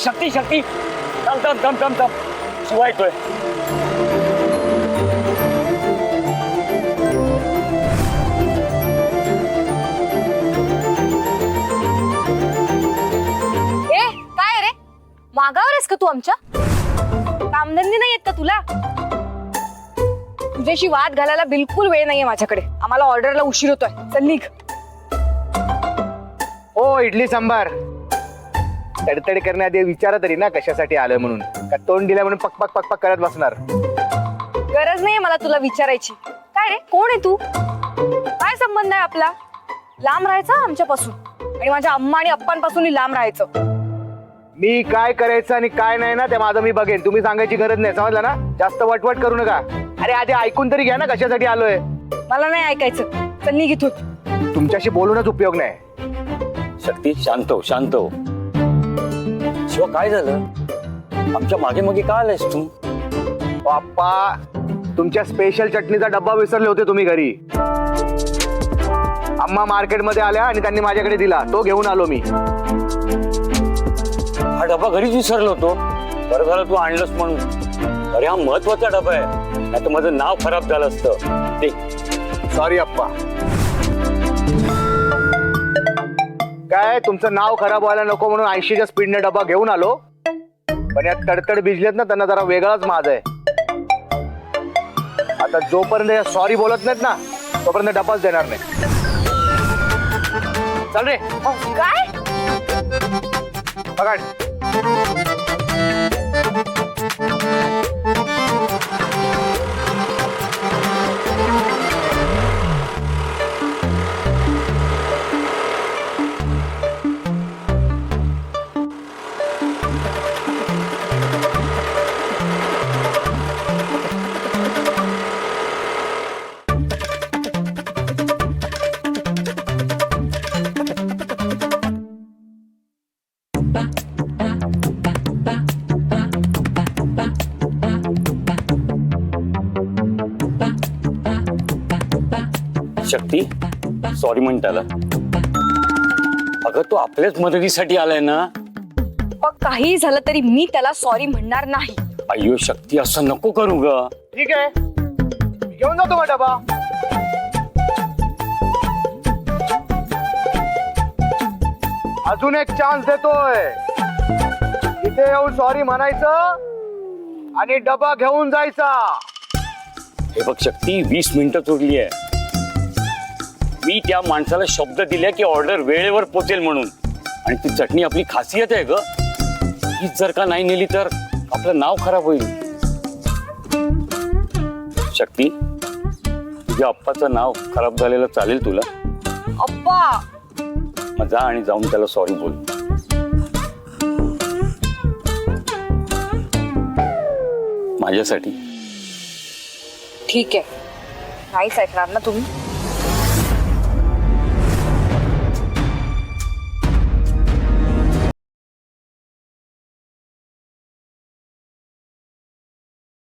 शक्ती शक्ती थांब थांब थांब थांब थांब शिवा येतोय. काय रे मागावर आहेस का तू आमच्या? कामधंदी नाही येत का तुला? तुझ्याशी वाद घालायला बिलकुल वेळ नाहीये माझ्याकडे. आम्हाला ऑर्डरला उशीर होतोय. चल निघ. ओ इडली सांबार तडतड करण्याआधी विचारा तरी ना कशासाठी आलोय म्हणून. का तोंड दिल्या म्हणून पक पक पक पक करत बसणार? गरज नाही मला तुला विचारायची. काय रे कोण आहे तू? काय संबंध आहे आपला? लांब राहायचा आमच्यापासून आणि माझ्या अम्मा आणि अप्पांपासूनही लांब राहायचं. मी काय करायचं आणि काय नाही ना ते माझं मी बघेन. तुम्ही सांगायची गरज नाही, समजलं ना? जास्त वटवट करू नका. अरे आधी ऐकून तरी घ्या ना कशासाठी आलोय. मला नाही ऐकायचं. चल निघ इथून. तुमच्याशी बोलूनच उपयोग नाही. शक्ती शांत हो शांत हो. शिवा काय झालं? आमच्या मागे मागे का आलायस तू? बाप्पा तुमच्या स्पेशल चटणीचा डब्बा विसरले होते तुम्ही घरी. अम्मा मार्केटमध्ये आल्या आणि त्यांनी माझ्याकडे दिला, तो घेऊन आलो मी. हा डबा घरीच विसरलो होतो. बरं झालं तू आणलंस म्हणून. अरे हा महत्वाचा डबा आहे, नाही तर माझं नाव खराब झालं असतं. ते सॉरी अप्पा. काय तुमचं नाव खराब व्हायला नको म्हणून 80च्या स्पीडने डबा घेऊन आलो. पण यात तडतड भिजलेत ना त्यांना जरा वेगळाच माज आहे. आता जोपर्यंत सॉरी बोलत नाहीत ना तोपर्यंत डबाच देणार नाही. चल रे. काय? बघा शक्ती सॉरी म्हण त्याला. अगं तो आपल्याच मदतीसाठी आलाय ना. पण काही झालं तरी मी त्याला सॉरी म्हणणार नाही. अय्यो शक्ती असं नको करू ग. ठीक आहे मी घेऊन जातो मग डबा. अजून एक चान्स देतोय. इथे येऊन सॉरी म्हणायचं आणि डबा घेऊन जायचा. हे बघ शक्ती 20 मिनिटं उरली आहे. मी त्या माणसाला शब्द दिला की ऑर्डर वेळेवर पोचेल म्हणून. आणि ती चटणी आपली खासियत आहे ग. हीच जर का नाही नेली तर आपलं नाव खराब होईल. शक्ती तुझ्या अप्पाचं नाव खराब झालेलं चालेल तुला? अप्पा मग जा आणि जाऊन त्याला सॉरी बोल. माझ्यासाठी. ठीक आहे. नाहीच ऐकणार ना तुम्ही?